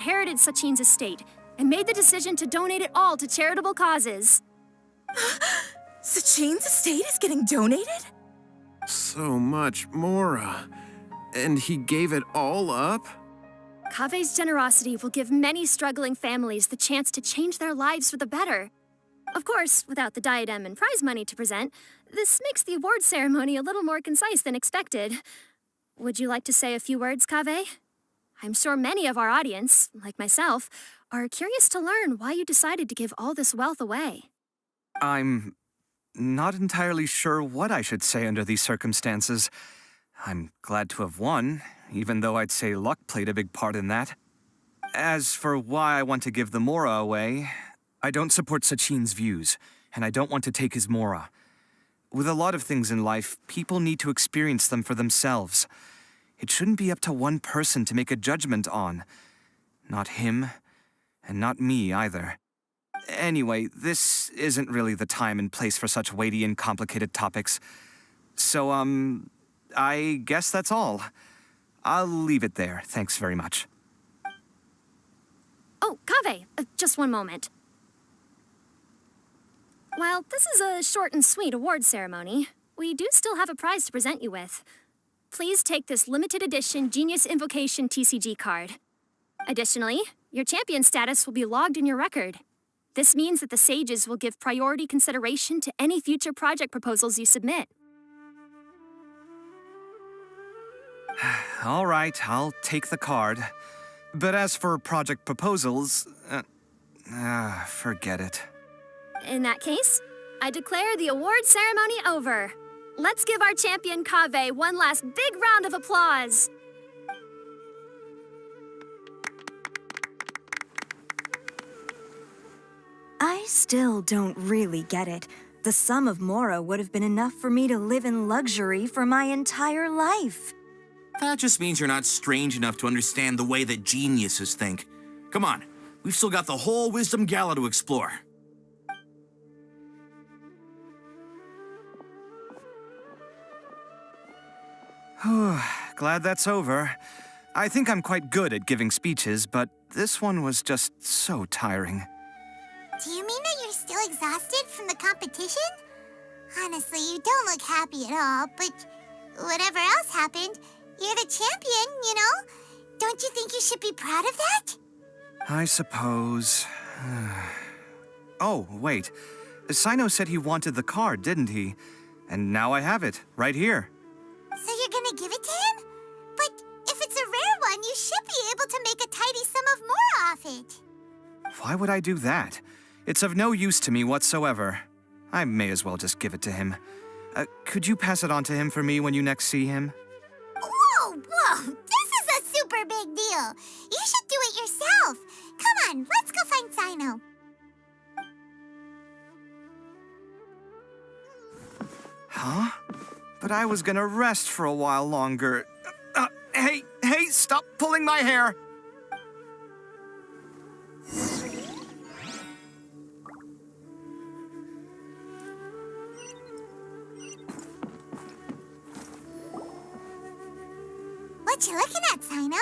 inherited Sachin's estate and made the decision to donate it all to charitable causes. Sachin's estate is getting donated? So much Mora. And he gave it all up? Kaveh's generosity will give many struggling families the chance to change their lives for the better. Of course, without the diadem and prize money to present, this makes the award ceremony a little more concise than expected. Would you like to say a few words, Kaveh? I'm sure many of our audience, like myself, are curious to learn why you decided to give all this wealth away. I'm not entirely sure what I should say under these circumstances. I'm glad to have won, even though I'd say luck played a big part in that. As for why I want to give the Mora away, I don't support Sachin's views, and I don't want to take his Mora. With a lot of things in life, people need to experience them for themselves. It shouldn't be up to one person to make a judgment on. Not him, and not me either. Anyway, this isn't really the time and place for such weighty and complicated topics. So, I guess that's all. I'll leave it there. Thanks very much. Oh, Kaveh, just one moment. While this is a short and sweet award ceremony, we do still have a prize to present you with. Please take this limited edition Genius Invocation TCG card. Additionally, your champion status will be logged in your record. This means that the Sages will give priority consideration to any future project proposals you submit. All right, I'll take the card. But as for project proposals, forget it. In that case, I declare the award ceremony over. Let's give our champion Kaveh one last big round of applause. I still don't really get it. The sum of Mora would have been enough for me to live in luxury for my entire life. That just means you're not strange enough to understand the way that geniuses think. Come on, we've still got the whole Wisdom Gala to explore. Glad that's over. I think I'm quite good at giving speeches, but this one was just so tiring. Do you mean that you're still exhausted from the competition? Honestly, you don't look happy at all, but whatever else happened, you're the champion, you know? Don't you think you should be proud of that? I suppose. Oh, wait. Sino said he wanted the card, didn't he? And now I have it, right here. So you're gonna give it to him? But if it's a rare one, you should be able to make a tidy sum of more off it. Why would I do that? It's of no use to me whatsoever. I may as well just give it to him. Could you pass it on to him for me when you next see him? Whoa, this is a super big deal. You should do it yourself. Come on, let's go find Sino. Huh? But I was gonna rest for a while longer. Hey, stop pulling my hair! What you looking at, Sino?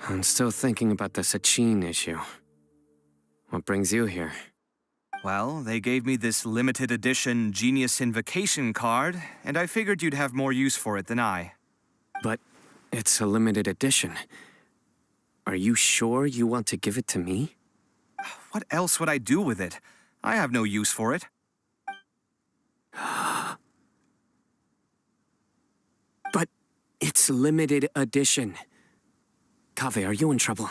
I'm still thinking about the Sachin issue. What brings you here? Well, they gave me this limited edition Genius Invocation card, and I figured you'd have more use for it than I. But it's a limited edition. Are you sure you want to give it to me? What else would I do with it? I have no use for it. But it's limited edition. Kaveh, are you in trouble?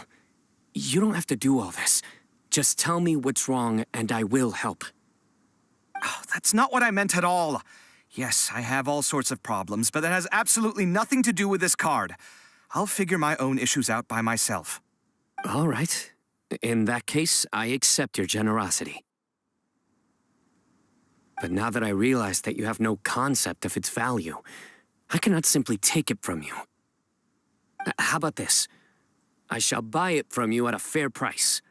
You don't have to do all this. Just tell me what's wrong, and I will help. Oh, that's not what I meant at all. Yes, I have all sorts of problems, but that has absolutely nothing to do with this card. I'll figure my own issues out by myself. All right. In that case, I accept your generosity. But now that I realize that you have no concept of its value, I cannot simply take it from you. How about this? I shall buy it from you at a fair price.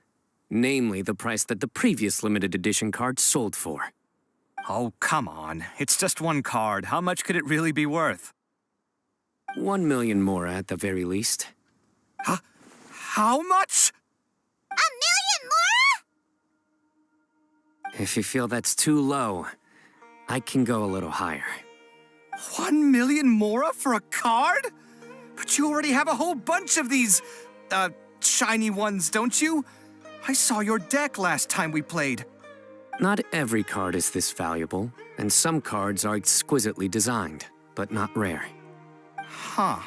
Namely, the price that the previous limited edition card sold for. Oh, come on. It's just one card. How much could it really be worth? 1 million more at the very least. Huh? How much? 1,000,000 Mora? If you feel that's too low, I can go a little higher. 1,000,000 Mora for a card? But you already have a whole bunch of these, shiny ones, don't you? I saw your deck last time we played. Not every card is this valuable, and some cards are exquisitely designed, but not rare. Huh.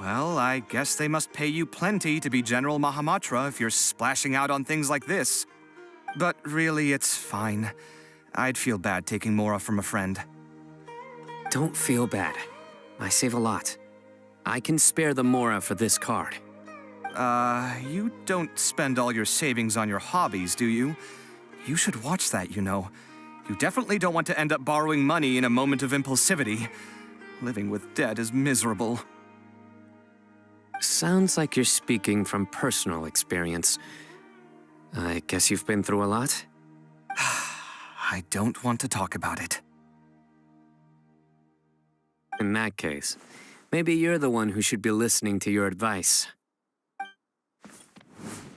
Well, I guess they must pay you plenty to be General Mahamatra if you're splashing out on things like this. But really, it's fine. I'd feel bad taking Mora from a friend. Don't feel bad. I save a lot. I can spare the Mora for this card. You don't spend all your savings on your hobbies, do you? You should watch that, you know. You definitely don't want to end up borrowing money in a moment of impulsivity. Living with debt is miserable. Sounds like you're speaking from personal experience. I guess you've been through a lot? I don't want to talk about it. In that case, maybe you're the one who should be listening to your advice.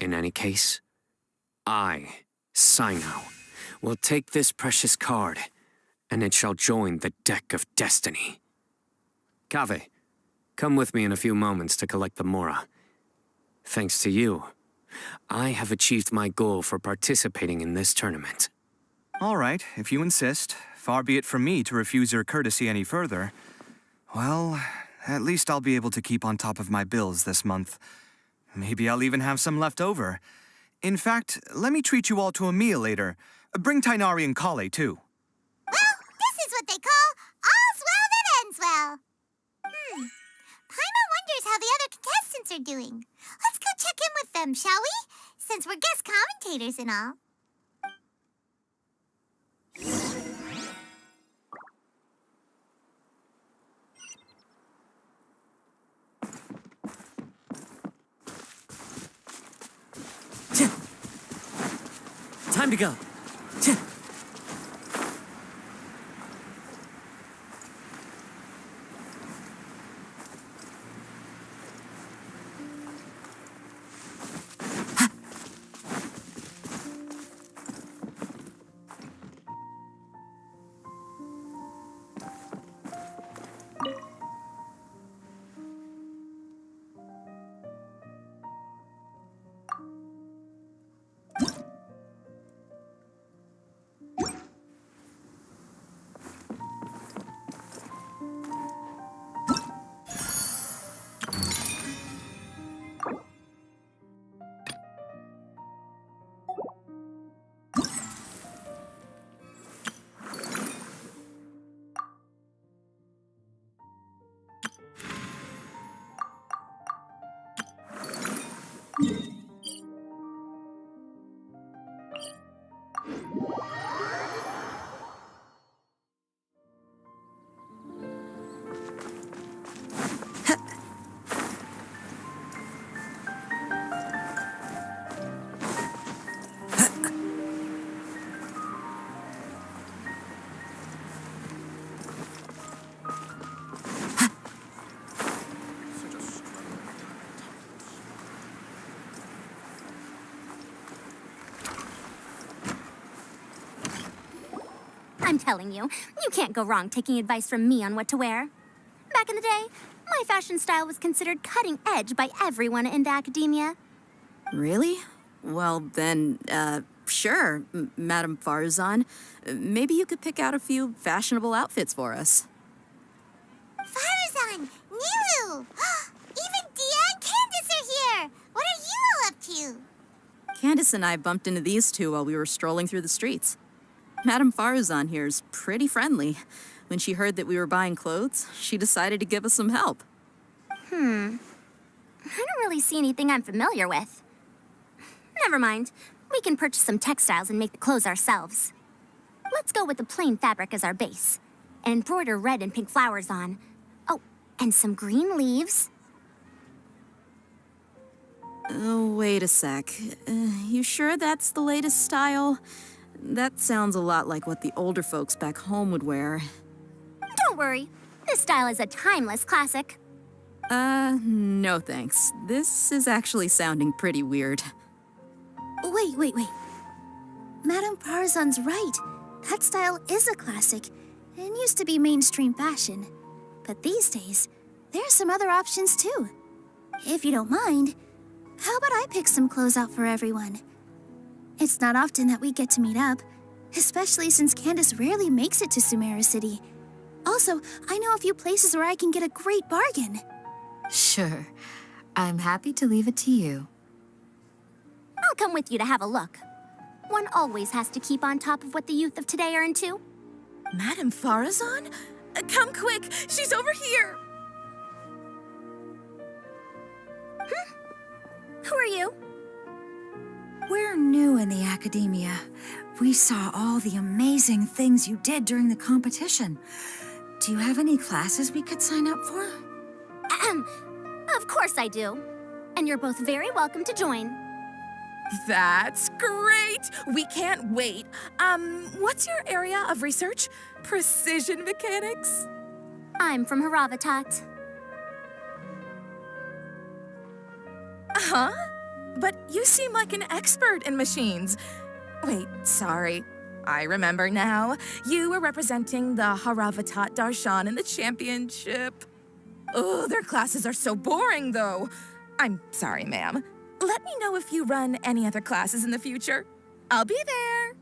In any case, I, Sino, will take this precious card, and it shall join the deck of destiny. Kaveh, come with me in a few moments to collect the Mora. Thanks to you, I have achieved my goal for participating in this tournament. All right, if you insist. Far be it from me to refuse your courtesy any further. Well, at least I'll be able to keep on top of my bills this month. Maybe I'll even have some left over. In fact, let me treat you all to a meal later. Bring Tainari and Kale, too. Well, this is what they call all's well that ends well. Paimon wonders how the other contestants are doing. Let's go check in with them, shall we? Since we're guest commentators and all. Time to go. I'm telling you, you can't go wrong taking advice from me on what to wear. Back in the day, my fashion style was considered cutting edge by everyone in the academia. Really? Well, then, sure, Madame Farzan. Maybe you could pick out a few fashionable outfits for us. Farzan, Nilu! Even Dia and Candace are here! What are you all up to? Candace and I bumped into these two while we were strolling through the streets. Madame Farzan here's pretty friendly. When she heard that we were buying clothes, she decided to give us some help. I don't really see anything I'm familiar with. Never mind. We can purchase some textiles and make the clothes ourselves. Let's go with the plain fabric as our base, and embroider red and pink flowers on. Oh, and some green leaves. Oh, wait a sec. You sure that's the latest style? That sounds a lot like what the older folks back home would wear. Don't worry. This style is a timeless classic. No thanks. This is actually sounding pretty weird. Wait. Madame Farzan's right. That style is a classic and used to be mainstream fashion. But these days, there's some other options too. If you don't mind, how about I pick some clothes out for everyone? It's not often that we get to meet up, especially since Candace rarely makes it to Sumeru City. Also, I know a few places where I can get a great bargain. Sure. I'm happy to leave it to you. I'll come with you to have a look. One always has to keep on top of what the youth of today are into. Madame Farazan? Come quick, she's over here. Who are you? We're new in the academia. We saw all the amazing things you did during the competition. Do you have any classes we could sign up for? Of course I do. And you're both very welcome to join. That's great! We can't wait. What's your area of research? Precision mechanics? I'm from Haravatat. Huh? But you seem like an expert in machines. Wait, sorry. I remember now. You were representing the Haravatat Darshan in the championship. Oh, their classes are so boring, though. I'm sorry, ma'am. Let me know if you run any other classes in the future. I'll be there.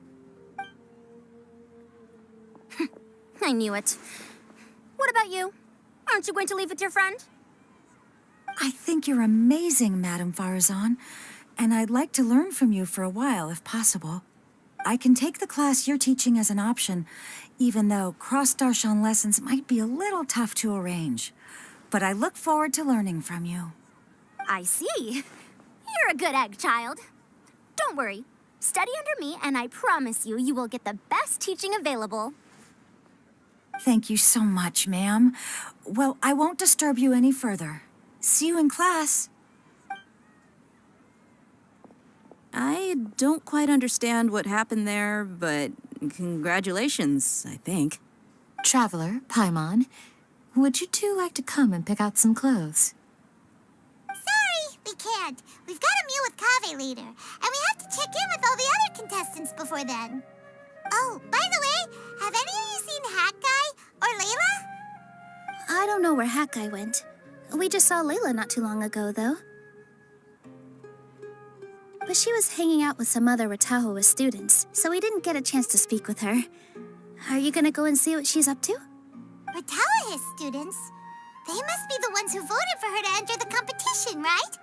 I knew it. What about you? Aren't you going to leave with your friend? I think you're amazing, Madame Farazan, and I'd like to learn from you for a while, if possible. I can take the class you're teaching as an option, even though cross-Darshan lessons might be a little tough to arrange. But I look forward to learning from you. I see. You're a good egg, child. Don't worry. Study under me, and I promise you, you will get the best teaching available. Thank you so much, ma'am. Well, I won't disturb you any further. See you in class. I don't quite understand what happened there, but congratulations, I think. Traveler, Paimon, would you two like to come and pick out some clothes? Sorry, we can't. We've got a meal with Kaveh later, and we have to check in with all the other contestants before then. Oh, by the way, have any of you seen Hat Guy or Layla? I don't know where Hat Guy went. We just saw Layla not too long ago, though. But she was hanging out with some other Ratahoa students, so we didn't get a chance to speak with her. Are you gonna go and see what she's up to? Ratahoa students? They must be the ones who voted for her to enter the competition, right?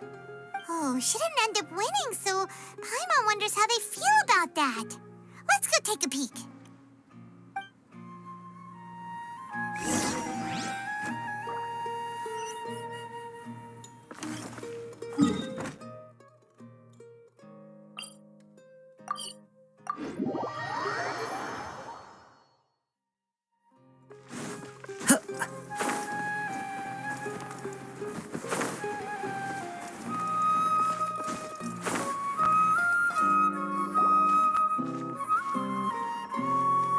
Oh, she didn't end up winning, so Paimon wonders how they feel about that. Let's go take a peek.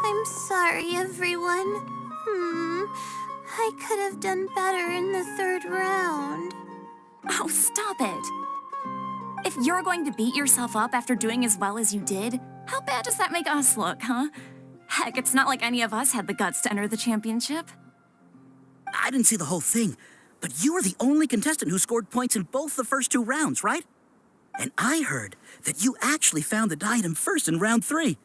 I'm sorry, everyone. I could have done better in the third round. Oh, stop it. If you're going to beat yourself up after doing as well as you did, how bad does that make us look, huh? Heck, it's not like any of us had the guts to enter the championship. I didn't see the whole thing, but you were the only contestant who scored points in both the first 2 rounds, right? And I heard that you actually found the diadem first in round 3.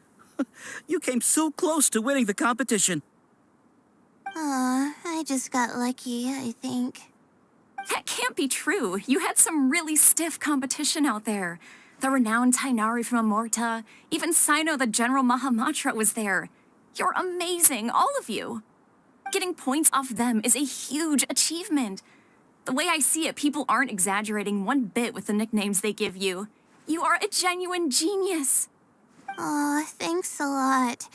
You came so close to winning the competition. Aw, I just got lucky, I think. That can't be true. You had some really stiff competition out there. The renowned Tainari from Amorta, even Sino the General Mahamatra was there. You're amazing, all of you. Getting points off them is a huge achievement. The way I see it, people aren't exaggerating one bit with the nicknames they give you. You are a genuine genius. Aw, thanks a lot.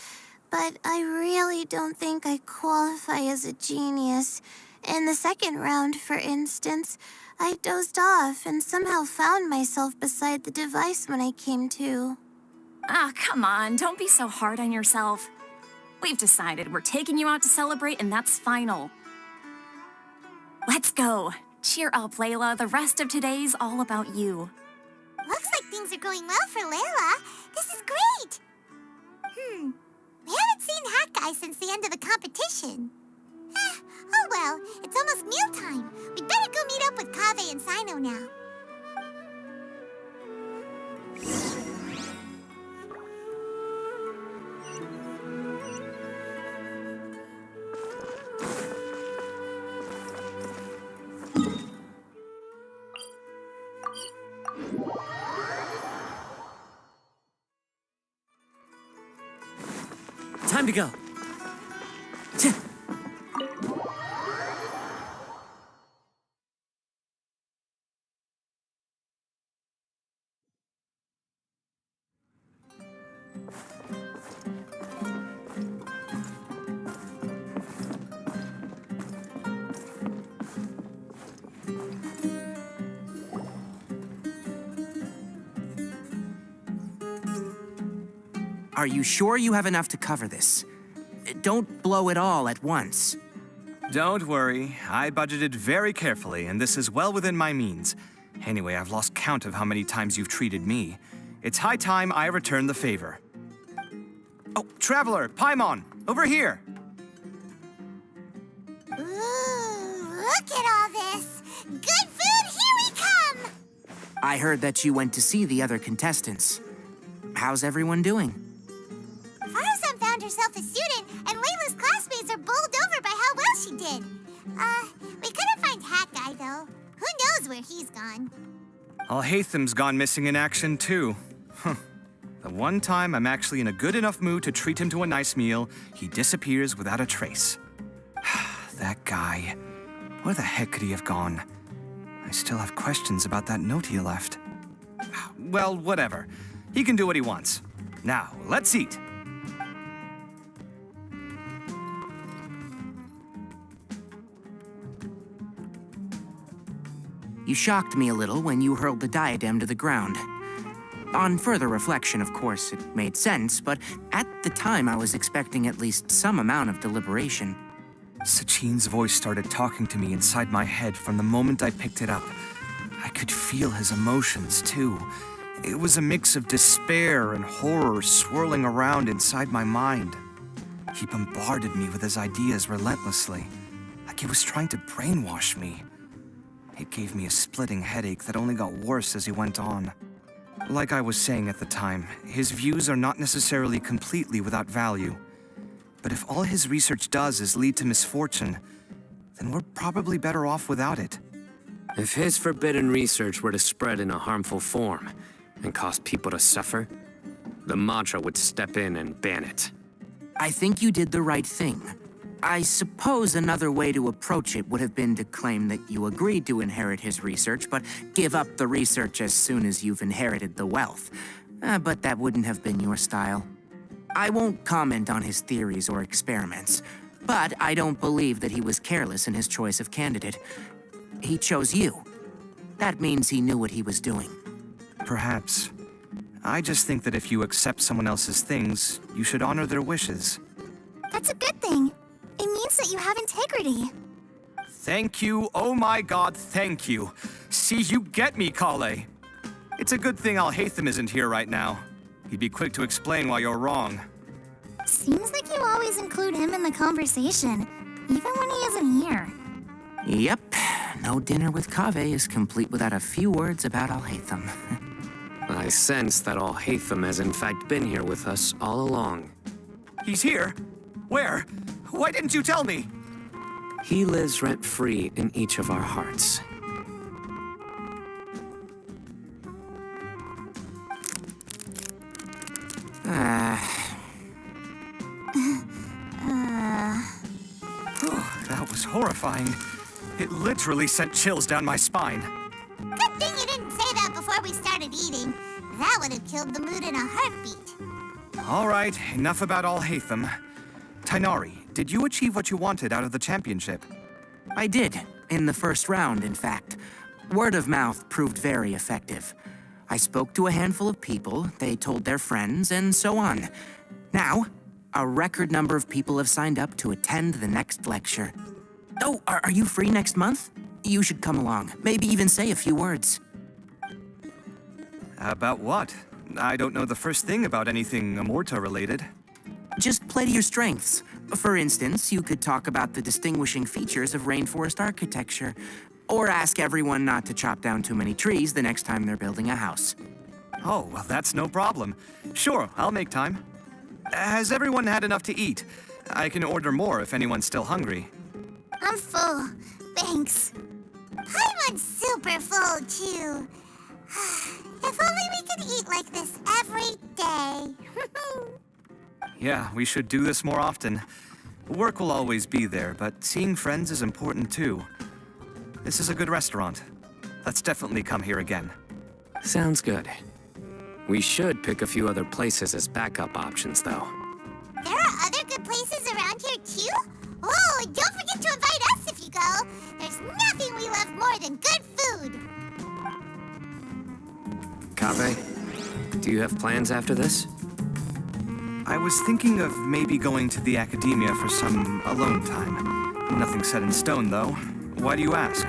But I really don't think I qualify as a genius. In the second round, for instance, I dozed off and somehow found myself beside the device when I came to. Ah, come on, don't be so hard on yourself. We've decided we're taking you out to celebrate, and that's final. Let's go. Cheer up, Layla. The rest of today's all about you. Looks like things are going well for Layla. This is great. We haven't seen Hat Guy since the end of the competition. Oh well, it's almost mealtime. We'd better go meet up with Kaveh and Sino now. Time to go. Are you sure you have enough to cover this? Don't blow it all at once. Don't worry, I budgeted very carefully, and this is well within my means. Anyway, I've lost count of how many times you've treated me. It's high time I return the favor. Oh, Traveler, Paimon, over here! Ooh, look at all this! Good food, here we come! I heard that you went to see the other contestants. How's everyone doing? Faruzan found herself a student, and Layla's classmates are bowled over by how well she did. We couldn't find Hat Guy, though. Who knows where he's gone? Al-Haytham's gone missing in action, too. The one time I'm actually in a good enough mood to treat him to a nice meal, he disappears without a trace. That guy. Where the heck could he have gone? I still have questions about that note he left. Well, whatever. He can do what he wants. Now, let's eat. You shocked me a little when you hurled the diadem to the ground. On further reflection, of course, it made sense, but at the time I was expecting at least some amount of deliberation. Sachin's voice started talking to me inside my head from the moment I picked it up. I could feel his emotions, too. It was a mix of despair and horror swirling around inside my mind. He bombarded me with his ideas relentlessly, like he was trying to brainwash me. It gave me a splitting headache that only got worse as he went on. Like I was saying at the time, his views are not necessarily completely without value. But if all his research does is lead to misfortune, then we're probably better off without it. If his forbidden research were to spread in a harmful form and cause people to suffer, the Madra would step in and ban it. I think you did the right thing. I suppose another way to approach it would have been to claim that you agreed to inherit his research, but give up the research as soon as you've inherited the wealth. But that wouldn't have been your style. I won't comment on his theories or experiments, but I don't believe that he was careless in his choice of candidate. He chose you. That means he knew what he was doing. Perhaps. I just think that if you accept someone else's things, you should honor their wishes. That's a good thing. It means that you have integrity. Thank you, oh my god, thank you. See, you get me, Kaveh. It's a good thing Al-Haytham isn't here right now. He'd be quick to explain why you're wrong. Seems like you always include him in the conversation, even when he isn't here. Yep. No dinner with Kaveh is complete without a few words about Al-Haytham. I sense that Al-Haytham has in fact been here with us all along. He's here? Where? Why didn't you tell me? He lives rent-free in each of our hearts. That was horrifying. It literally sent chills down my spine. Good thing you didn't say that before we started eating. That would have killed the mood in a heartbeat. All right, enough about Al-Haytham. Tainari, did you achieve what you wanted out of the championship? I did, in the first round, in fact. Word of mouth proved very effective. I spoke to a handful of people, they told their friends, and so on. Now, a record number of people have signed up to attend the next lecture. Oh, are you free next month? You should come along. Maybe even say a few words. About what? I don't know the first thing about anything Amorta related. Just play to your strengths. For instance, you could talk about the distinguishing features of rainforest architecture, or ask everyone not to chop down too many trees the next time they're building a house. Oh, well, that's no problem. Sure, I'll make time. Has everyone had enough to eat? I can order more if anyone's still hungry. I'm full. Thanks. I'm super full, too. If only we could eat like this every day. Yeah, we should do this more often. Work will always be there, but seeing friends is important too. This is a good restaurant. Let's definitely come here again. Sounds good. We should pick a few other places as backup options, though. There are other good places around here, too? Oh, don't forget to invite us if you go. There's nothing we love more than good food. Kaveh, do you have plans after this? I was thinking of maybe going to the academia for some alone time. Nothing set in stone, though. Why do you ask?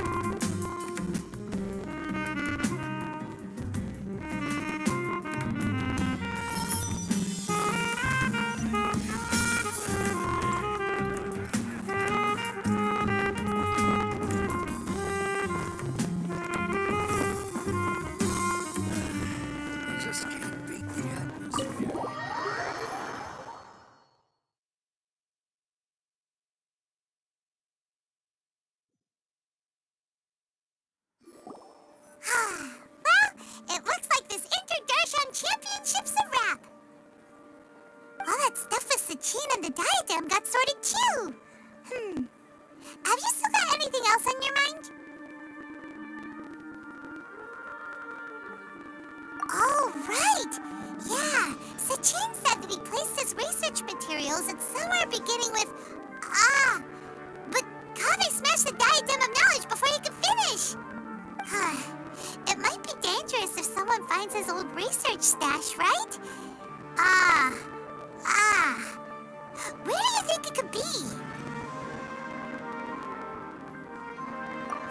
Well, it looks like this Inter-Darshan Championship's a wrap. All that stuff with Sachin and the diadem got sorted too. Have you still got anything else on your mind? Oh, right. Yeah, Sachin said that he placed his research materials at somewhere beginning with but Kaveh smashed the diadem of knowledge before he could finish. It might be dangerous if someone finds his old research stash, right? Where do you think it could be?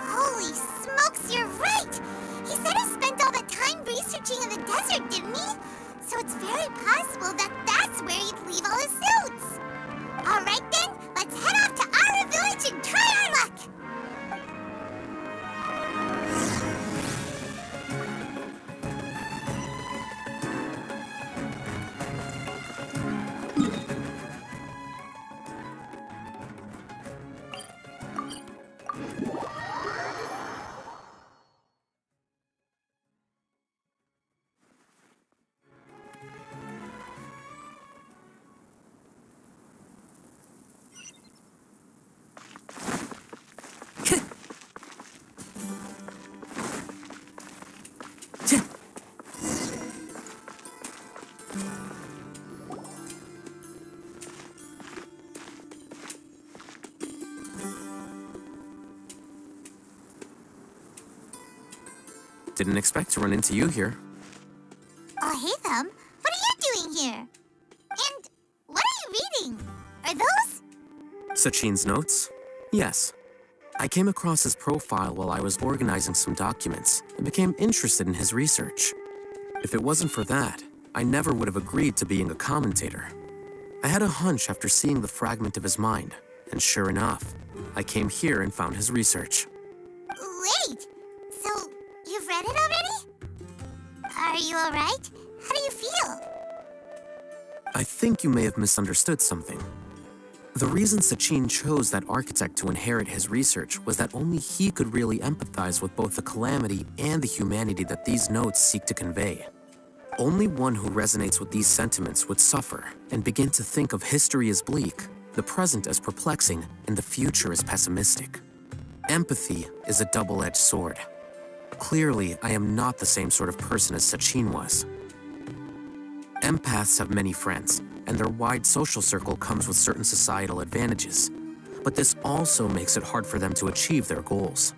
Holy smokes, you're right! He said he spent all the time researching in the desert, didn't he? So it's very possible that that's where he'd leave all his suits. All right then, let's head off to Ara Village and try our luck! Didn't expect to run into you here. Oh, hey, Thumb. What are you doing here? And what are you reading? Are those? Sachin's notes? Yes. I came across his profile while I was organizing some documents and became interested in his research. If it wasn't for that, I never would have agreed to being a commentator. I had a hunch after seeing the fragment of his mind, and sure enough, I came here and found his research. Wait! So, you've read it already? Are you alright? How do you feel? I think you may have misunderstood something. The reason Sachin chose that architect to inherit his research was that only he could really empathize with both the calamity and the humanity that these notes seek to convey. Only one who resonates with these sentiments would suffer and begin to think of history as bleak, the present as perplexing, and the future as pessimistic. Empathy is a double-edged sword. Clearly, I am not the same sort of person as Sachin was. Empaths have many friends, and their wide social circle comes with certain societal advantages. But this also makes it hard for them to achieve their goals.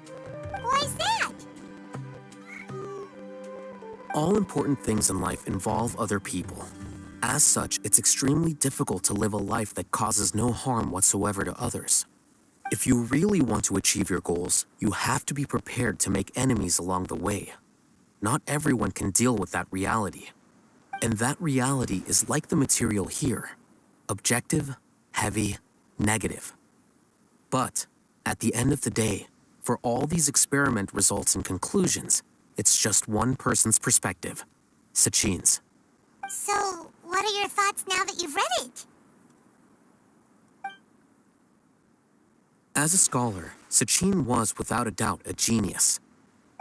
Why's that? All important things in life involve other people. As such, it's extremely difficult to live a life that causes no harm whatsoever to others. If you really want to achieve your goals, you have to be prepared to make enemies along the way. Not everyone can deal with that reality. And that reality is like the material here: objective, heavy, negative. But at the end of the day, for all these experiment results and conclusions, it's just one person's perspective, Sachin's. So, what are your thoughts now that you've read it? As a scholar, Sachin was without a doubt a genius.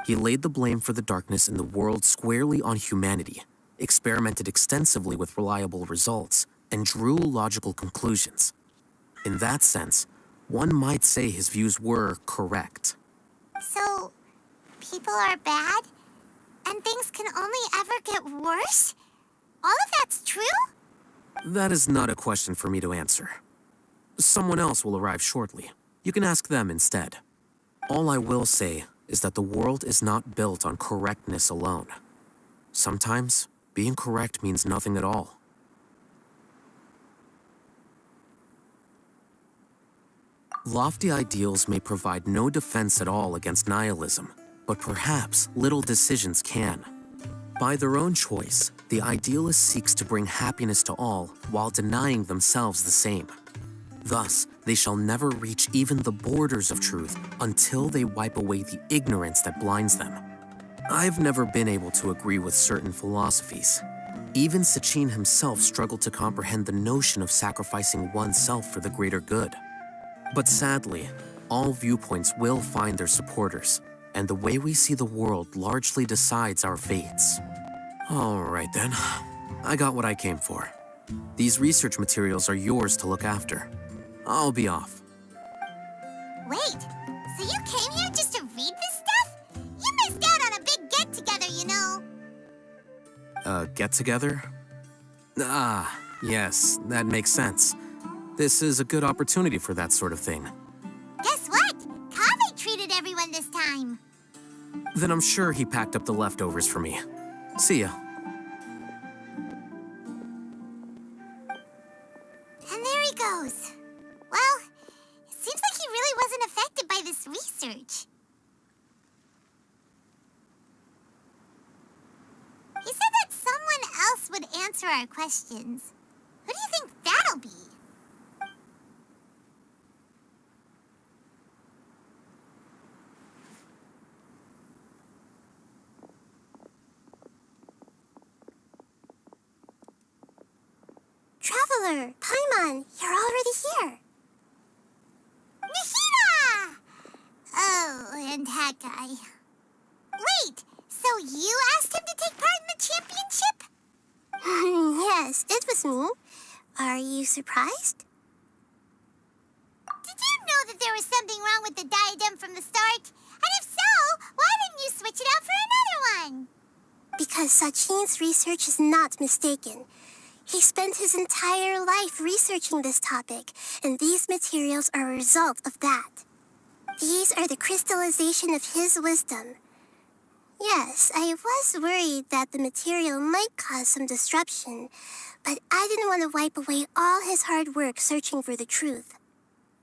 He laid the blame for the darkness in the world squarely on humanity, experimented extensively with reliable results, and drew logical conclusions. In that sense, one might say his views were correct. So, people are bad? And things can only ever get worse? All of that's true? That is not a question for me to answer. Someone else will arrive shortly. You can ask them instead. All I will say is that the world is not built on correctness alone. Sometimes, being correct means nothing at all. Lofty ideals may provide no defense at all against nihilism, but perhaps little decisions can. By their own choice, the idealist seeks to bring happiness to all while denying themselves the same. Thus, they shall never reach even the borders of truth until they wipe away the ignorance that blinds them. I've never been able to agree with certain philosophies. Even Sachin himself struggled to comprehend the notion of sacrificing oneself for the greater good. But sadly, all viewpoints will find their supporters, and the way we see the world largely decides our fates. All right then, I got what I came for. These research materials are yours to look after. I'll be off. Wait, so you came here just to read this stuff? You missed out on a big get-together, you know. Get-together? Ah, yes, that makes sense. This is a good opportunity for that sort of thing. Guess what? Kaveh treated everyone this time. Then I'm sure he packed up the leftovers for me. See ya. And there he goes. Well, it seems like he really wasn't affected by this research. He said that someone else would answer our questions. Who do you think that'll be? Traveler, Paimon, you're already here. Nahida! Oh, and that guy. Wait, so you asked him to take part in the championship? Yes, it was me. Are you surprised? Did you know that there was something wrong with the diadem from the start? And if so, why didn't you switch it out for another one? Because Sachin's research is not mistaken. He spent his entire life researching this topic, and these materials are a result of that. These are the crystallization of his wisdom. Yes, I was worried that the material might cause some disruption, but I didn't want to wipe away all his hard work searching for the truth.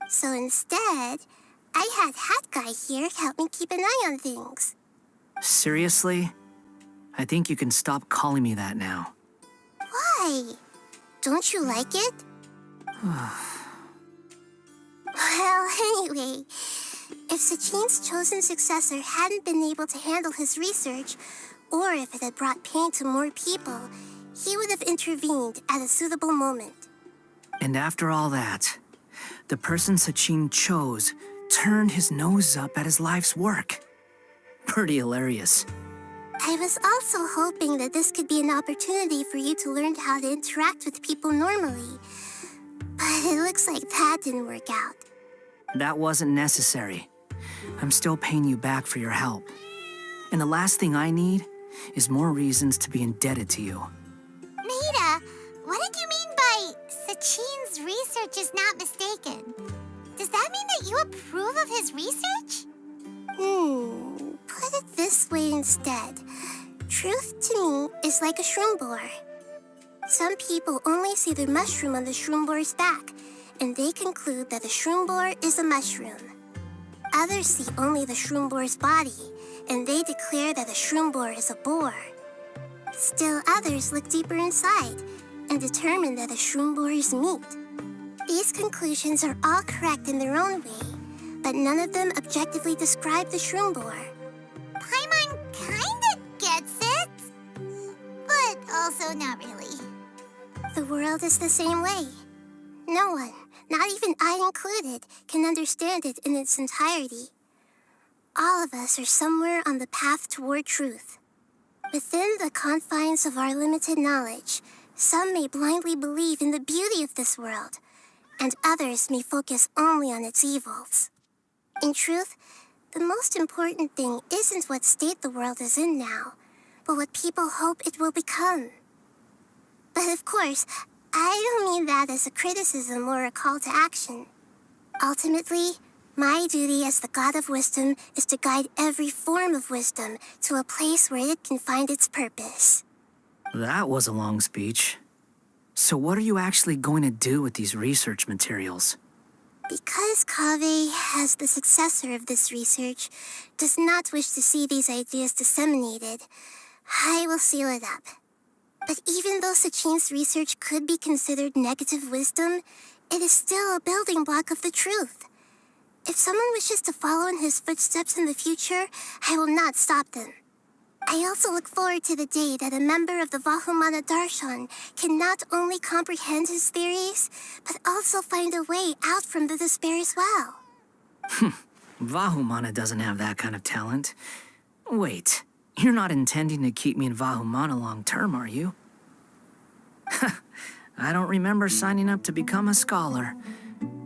So instead, I had Hat Guy here help me keep an eye on things. Seriously? I think you can stop calling me that now. Why? Don't you like it? Well, anyway, if Sachin's chosen successor hadn't been able to handle his research, or if it had brought pain to more people, he would have intervened at a suitable moment. And after all that, the person Sachin chose turned his nose up at his life's work. Pretty hilarious. I was also hoping that this could be an opportunity for you to learn how to interact with people normally. But it looks like that didn't work out. That wasn't necessary. I'm still paying you back for your help. And the last thing I need is more reasons to be indebted to you. Nahida, what did you mean by Sachin's research is not mistaken? Does that mean that you approve of his research? Put it this way instead. Truth to me is like a shroom boar. Some people only see the mushroom on the shroom boar's back, and they conclude that a shroom boar is a mushroom. Others see only the shroom boar's body, and they declare that a shroom boar is a boar. Still others look deeper inside and determine that a shroom boar is meat. These conclusions are all correct in their own way, but none of them objectively describe the shroom boar. Paimon kinda gets it, but also not really. The world is the same way. No one, not even I included, can understand it in its entirety. All of us are somewhere on the path toward truth. Within the confines of our limited knowledge, some may blindly believe in the beauty of this world, and others may focus only on its evils. In truth, the most important thing isn't what state the world is in now, but what people hope it will become. But of course, I don't mean that as a criticism or a call to action. Ultimately, my duty as the God of Wisdom is to guide every form of wisdom to a place where it can find its purpose. That was a long speech. So what are you actually going to do with these research materials? Because Kaveh, as the successor of this research, does not wish to see these ideas disseminated, I will seal it up. But even though Sachin's research could be considered negative wisdom, it is still a building block of the truth. If someone wishes to follow in his footsteps in the future, I will not stop them. I also look forward to the day that a member of the Vahumana Darshan can not only comprehend his theories, but also find a way out from the despair as well. Vahumana doesn't have that kind of talent. Wait, you're not intending to keep me in Vahumana long term, are you? I don't remember signing up to become a scholar.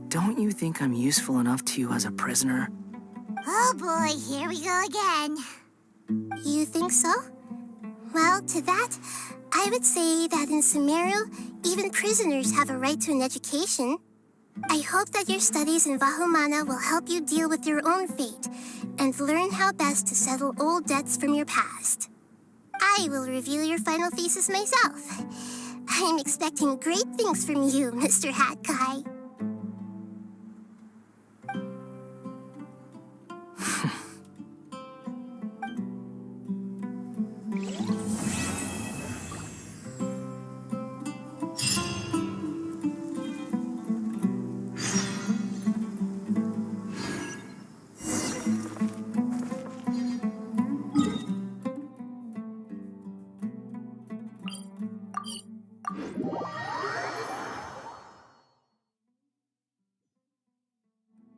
Don't you think I'm useful enough to you as a prisoner? Oh boy, here we go again. You think so? Well, to that, I would say that in Sumeru, even prisoners have a right to an education. I hope that your studies in Vahumana will help you deal with your own fate and learn how best to settle old debts from your past. I will review your final thesis myself. I'm expecting great things from you, Mr. Hat Guy.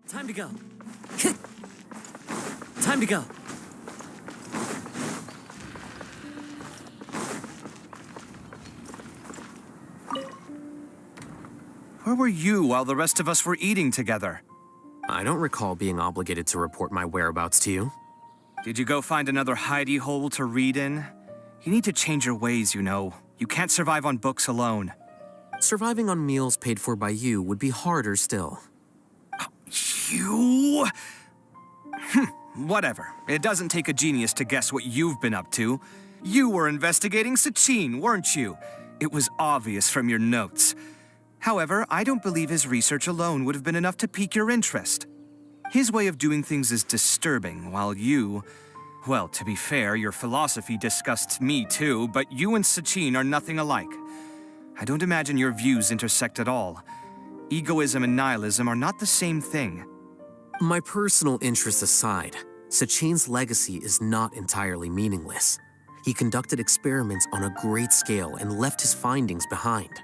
Time to go. Time to go. Where were you while the rest of us were eating together? I don't recall being obligated to report my whereabouts to you. Did you go find another hidey hole to read in? You need to change your ways, you know. You can't survive on books alone. Surviving on meals paid for by you would be harder still. You? Whatever. It doesn't take a genius to guess what you've been up to. You were investigating Sachin, weren't you? It was obvious from your notes. However, I don't believe his research alone would have been enough to pique your interest. His way of doing things is disturbing, while you... Well, to be fair, your philosophy disgusts me too, but you and Sachin are nothing alike. I don't imagine your views intersect at all. Egoism and nihilism are not the same thing. My personal interests aside, Sachin's legacy is not entirely meaningless. He conducted experiments on a great scale and left his findings behind.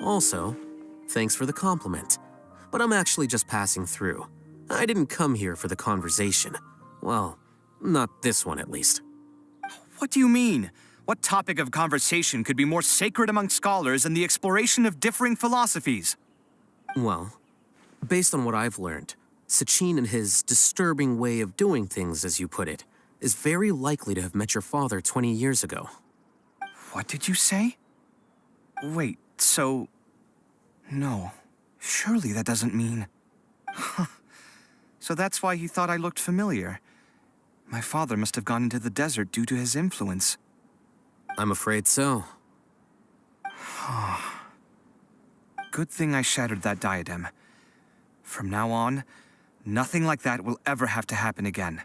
Also, thanks for the compliment, but I'm actually just passing through. I didn't come here for the conversation. Well, not this one at least. What do you mean? What topic of conversation could be more sacred among scholars than the exploration of differing philosophies? Well, based on what I've learned, Sachin and his disturbing way of doing things, as you put it, is very likely to have met your father 20 years ago. What did you say? Wait, so... No, surely that doesn't mean... So that's why he thought I looked familiar. My father must have gone into the desert due to his influence. I'm afraid so. Good thing I shattered that diadem. From now on, nothing like that will ever have to happen again.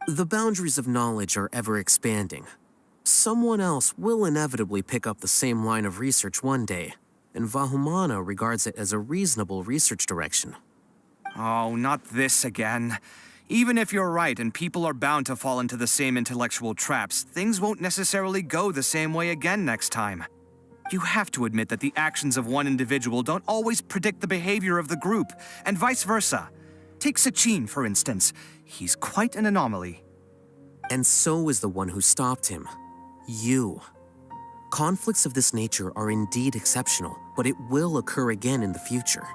The boundaries of knowledge are ever expanding. Someone else will inevitably pick up the same line of research one day, and Vahumana regards it as a reasonable research direction. Oh, not this again. Even if you're right and people are bound to fall into the same intellectual traps, things won't necessarily go the same way again next time. You have to admit that the actions of one individual don't always predict the behavior of the group, and vice versa. Take Sachin, for instance. He's quite an anomaly. And so is the one who stopped him. You. Conflicts of this nature are indeed exceptional, but it will occur again in the future.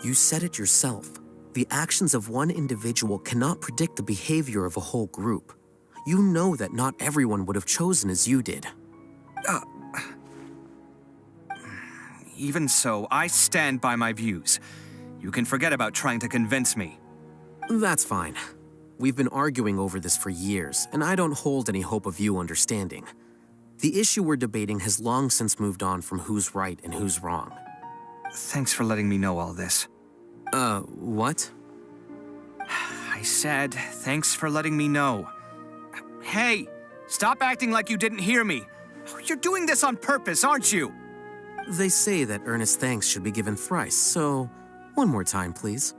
You said it yourself. The actions of one individual cannot predict the behavior of a whole group. You know that not everyone would have chosen as you did. Even so, I stand by my views. You can forget about trying to convince me. That's fine. We've been arguing over this for years, and I don't hold any hope of you understanding. The issue we're debating has long since moved on from who's right and who's wrong. Thanks for letting me know all this. What? I said, thanks for letting me know. Hey, stop acting like you didn't hear me. You're doing this on purpose, aren't you? They say that earnest thanks should be given thrice, so one more time, please.